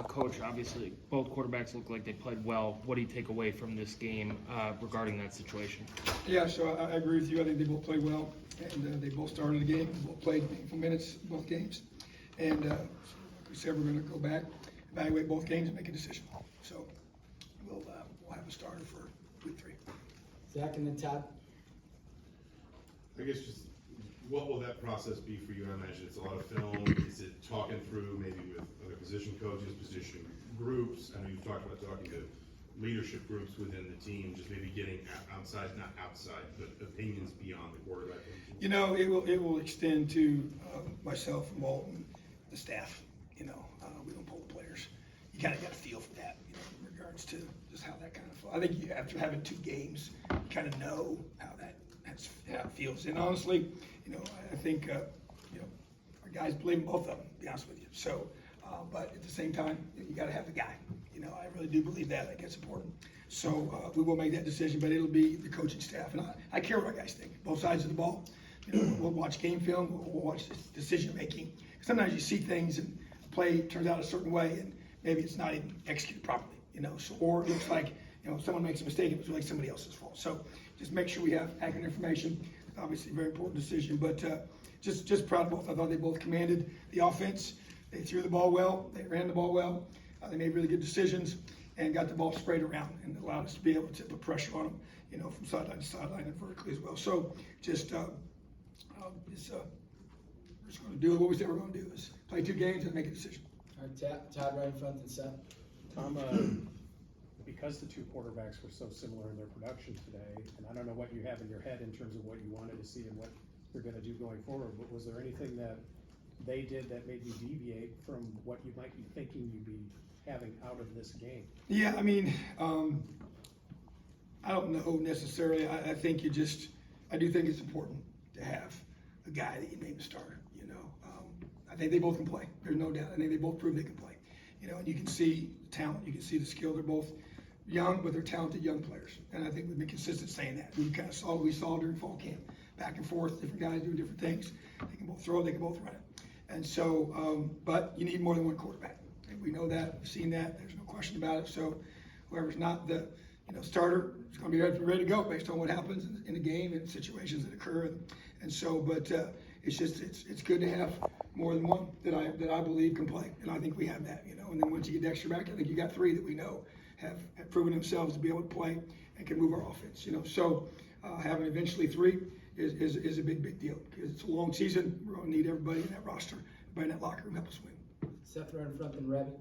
Coach, obviously both quarterbacks look like they played well. What do you take away from this game regarding that situation? Yeah, so I agree with you. I think they both played well, and they both started the game, both played meaningful minutes both games. And like we said, we're going to go back, evaluate both games, and make a decision. So we'll have a starter for week 3. Zach and then Todd. I guess just what will that process be for you? I imagine it's a lot of film. Is it talking through maybe with other position coaches, position groups? I know you've talked about talking to leadership groups within the team, just maybe getting outside, not outside, but opinions beyond the quarterback. You know, it will extend to myself and Walton, the staff. You know, we don't pull the players. You kind of got a feel for that, you know, in regards to just how that kind of. I think after having 2 games, you kind of know how how it feels. And honestly, you know, I think you know, our guys believe in both of them. To be honest with you. So, but at the same time, you got to have the guy. You know, I really do believe that. I think it's important. So we will make that decision, but it'll be the coaching staff, and I care what our guys think. Both sides of the ball. You know, we'll watch game film. We'll watch decision making. Sometimes you see things and play turns out a certain way, and maybe it's not even executed properly. You know, so or it looks like someone makes a mistake. It was really somebody else's fault. So just make sure we have accurate information. Obviously, a very important decision, but just proud of both. I thought they both commanded the offense. They threw the ball well. They ran the ball well. They made really good decisions and got the ball sprayed around and allowed us to be able to put pressure on them, you know, from sideline to sideline and vertically as well. So just we're just going to do what we said we're going to do: is play 2 games and make a decision. All right, Todd right in front and Seth. Tom, because the 2 quarterbacks were so similar in their production today, and I don't know what you have in your head in terms of what you wanted to see and what you're going to do going forward, but was there anything that they did that made you deviate from what you might be thinking you'd be having out of this game? Yeah, I mean, I don't know necessarily. I think I do think it's important to have a guy that you name a starter. You know, I think they both can play. There's no doubt. I think they both prove they can play. You know, and you can see the talent, you can see the skill. They're both young, but they're talented young players. And I think we've been consistent saying that. We kind of saw what we saw during fall camp, back and forth, different guys doing different things. They can both throw, they can both run it. And so, but you need more than one quarterback. And we know that, we've seen that, there's no question about it. So whoever's not the starter is going to be ready to go based on what happens in the game and situations that occur. And so, but it's just, it's good to have more than one that I believe can play. And I think we have that, you know. And then once you get Dexter back, I think you got 3 that we know have proven themselves to be able to play and can move our offense, you know. So having eventually 3 is a big deal because it's a long season. We're going to need everybody in that roster, everybody in that locker room to help us win. Seth right in front and Rabbit.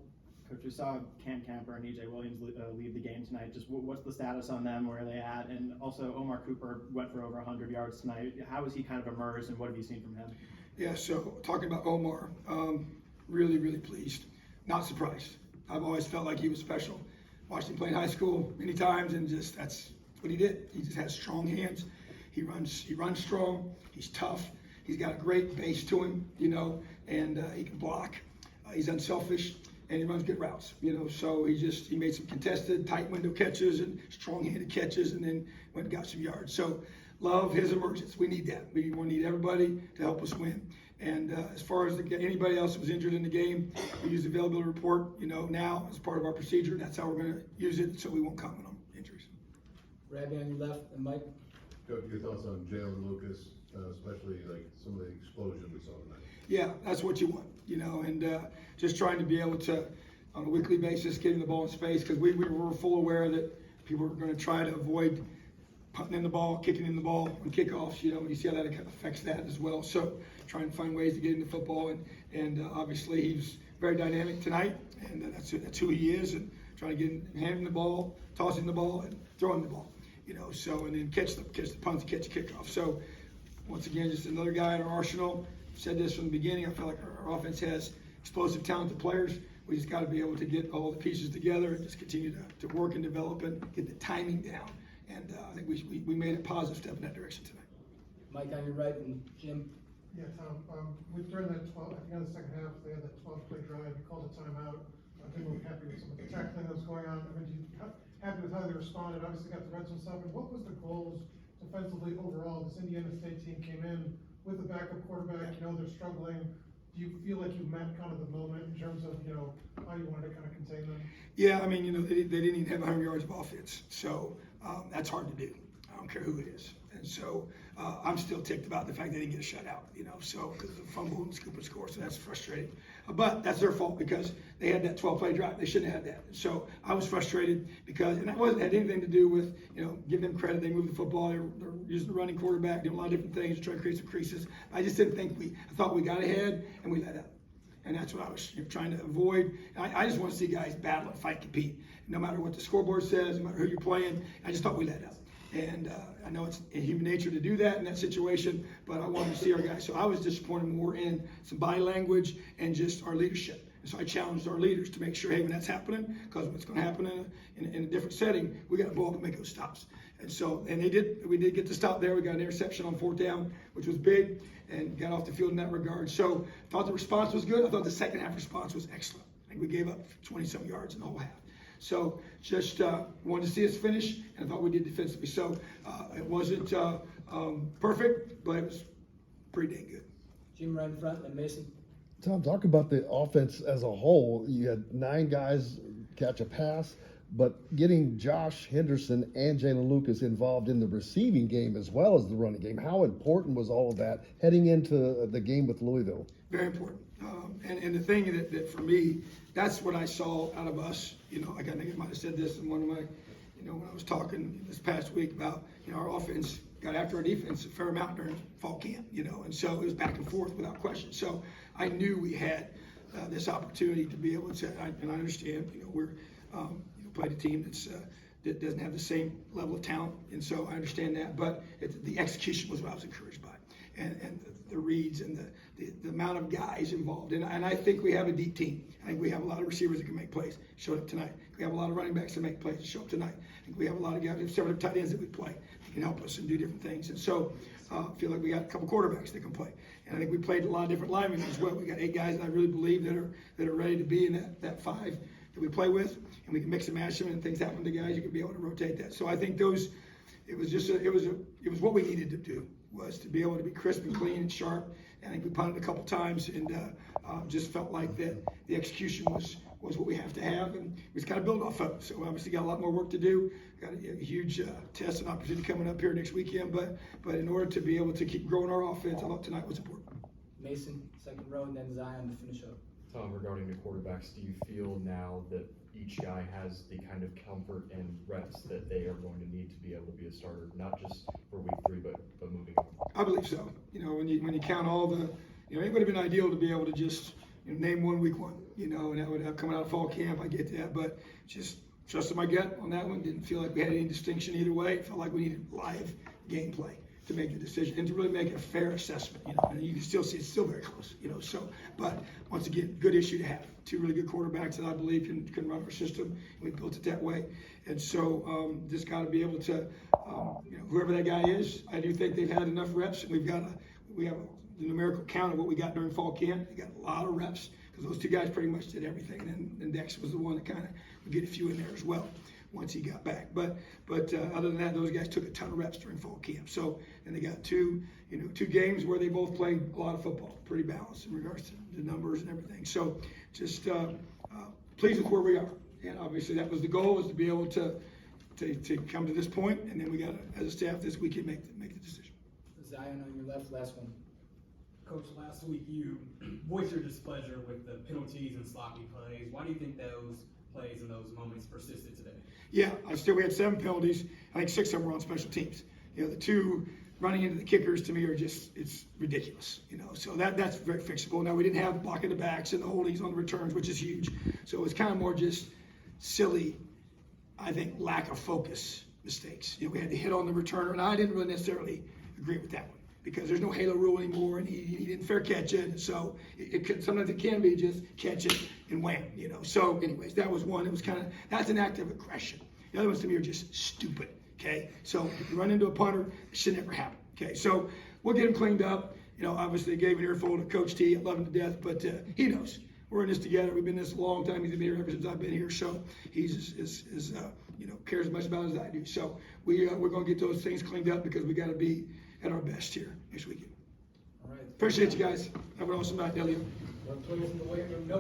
Coach, we saw Cam Camper and EJ Williams leave the game tonight. Just what's the status on them? Where are they at? And also Omar Cooper went for over 100 yards tonight. How has he kind of emerged, and what have you seen from him? Yeah, so talking about Omar, really pleased. Not surprised. I've always felt like he was special. Watched him play in high school many times, and just that's what he did. He just has strong hands. He runs strong. He's tough. He's got a great base to him, you know, and he can block. He's unselfish, and he runs good routes, you know. So he made some contested, tight window catches and strong-handed catches, and then went and got some yards. So love his emergence. We need that. We need everybody to help us win. And as far as anybody else that was injured in the game, we use the availability report, you know, now as part of our procedure. That's how we're going to use it, so we won't comment on injuries. Rabbi on your left and Mike. Coach, your thoughts on Jalen Lucas, especially like some of the explosion we saw tonight? Yeah, that's what you want, you know, and just trying to be able to, on a weekly basis, get him the ball in space, because we were full aware that people were going to try to avoid punting in the ball, kicking in the ball on kickoffs, you know, and you see how that affects that as well. So trying to find ways to get into football, and obviously he's very dynamic tonight, and that's who he is, and trying to get him handing the ball, tossing the ball, and throwing the ball, you know, so, and then catch the punts, catch the kickoff. So once again, just another guy in our arsenal. Said this from the beginning. I feel like our offense has explosive, talented players. We just got to be able to get all the pieces together and just continue to work and develop and get the timing down. And I think we made a positive step in that direction tonight. Mike on your right and Jim. Yeah, Tom, during that 12, at the end of the second half, they had that 12-play drive. You called a timeout. I think we're happy with some of the tackling that was going on. I mean, happy with how they responded. Obviously got the red zone stuff. And what was the goals defensively overall? This Indiana State team came in with the backup quarterback. You know, they're struggling. Do you feel like you met kind of the moment in terms of, you know, how you wanted to kind Yeah, I mean, they didn't even have 100 yards of offense, so that's hard to do. I don't care who it is. And so I'm still ticked about the fact they didn't get a shutout, so because of the fumble and scoop and score, so that's frustrating. But that's their fault because they had that 12-play drive. They shouldn't have had that. So I was frustrated because, and that wasn't had anything to do with, give them credit. They moved the football. They're using the running quarterback, doing a lot of different things to try to create some creases. I just didn't think I thought we got ahead and we let up. And that's what I was trying to avoid. I just want to see guys battle and fight, compete. No matter what the scoreboard says, no matter who you're playing, I just thought we let up. And I know it's in human nature to do that in that situation, but I wanted to see our guys. So I was disappointed more in some body language and just our leadership. And so I challenged our leaders to make sure, hey, when that's happening, because what's going to happen in a different setting, we got to blow up and make those stops. And so, and we did get the stop there. We got an interception on 4th down, which was big, and got off the field in that regard. So I thought the response was good. I thought the second half response was excellent. I think we gave up 20-some yards in the whole half. So just wanted to see us finish, and I thought we did defensively. So it wasn't perfect, but it was pretty dang good. Jim right in front, then Mason. Tom, talk about the offense as a whole. You had 9 guys catch a pass, but getting Josh Henderson and Jalen Lucas involved in the receiving game as well as the running game, how important was all of that heading into the game with Louisville? Very important. And the thing that for me, that's what I saw out of us. I think I might have said this in one of my, when I was talking this past week about, our offense got after our defense a fair amount during fall camp, and so it was back and forth without question. So I knew we had this opportunity to be able to, and I understand, we're played a team that doesn't have the same level of talent, and so I understand that. But the execution was what I was encouraged by, and the reads and the amount of guys involved. And I think we have a deep team. I think we have a lot of receivers that can make plays. Showed up tonight. We have a lot of running backs that make plays. Show up tonight. I think we have a lot of guys. We have several tight ends that we play. They can help us and do different things. And so I feel like we got a couple quarterbacks that can play. And I think we played a lot of different linemen as well. We got 8 guys that I really believe that are ready to be in that 5 that we play with, and we can mix and match them, and things happen to guys. You can be able to rotate that. So I think it was what we needed to do, was to be able to be crisp and clean and sharp. And I think we punted a couple times, and just felt like that the execution was what we have to have, and we just got to build off of it. So obviously got a lot more work to do. Got a huge test and opportunity coming up here next weekend, but in order to be able to keep growing our offense, I thought tonight was important. Mason, second row, and then Zion to finish up. Tom, regarding the quarterbacks, do you feel now that each guy has the kind of comfort and reps that they are going to need to be able to be a starter, not just for week 3, but moving on? I believe so. When you count all the, it would have been ideal to be able to just name one week 1, and that would have coming out of fall camp. I get that, but just trusted my gut on that one. Didn't feel like we had any distinction either way. It felt like we needed live gameplay to make the decision and to really make a fair assessment, and you can still see it's still very close, so, but once again, good issue to have. 2 really good quarterbacks that I believe can run our system, and we built it that way. And so just got to be able to, whoever that guy is, I do think they've had enough reps, and we have the numerical count of what we got during fall camp. They got a lot of reps, because those 2 guys pretty much did everything, and Dex was the one that kind of would get a few in there as well once he got back. But other than that, those guys took a ton of reps during fall camp. So, and they got 2 games where they both played a lot of football, pretty balanced in regards to the numbers and everything. So just pleased with where we are. And obviously that was the goal, was to be able to come to this point, and then we got to, as a staff this weekend, make the decision. Zion on your left, last one. Coach, last week you voiced your displeasure with the penalties and sloppy plays. Why do you think those plays and those moments persisted today? Yeah, we had 7 penalties. I think 6 of them were on special teams. The 2 running into the kickers, to me, are just, it's ridiculous. So that's very fixable. Now, we didn't have blocking the backs and the holdings on the returns, which is huge. So it was kind of more just silly, I think, lack of focus mistakes. We had to hit on the returner, and I didn't really necessarily agree with that one, because there's no halo rule anymore, and he didn't fair catch it. So sometimes it can be just catch it and wham, So anyways, that was one. It was that's an act of aggression. The other ones to me are just stupid, okay? So if you run into a punter, it should never happen, okay? So we'll get him cleaned up. Obviously they gave an earful to Coach T. I love him to death, but he knows. We're in this together. We've been in this a long time. He's been here ever since I've been here. So he's cares as much about it as I do. So we're going to get those things cleaned up, because we got to be at our best here next weekend. All right. Appreciate you guys. Have an awesome night, Elliot. No players in the weight room. No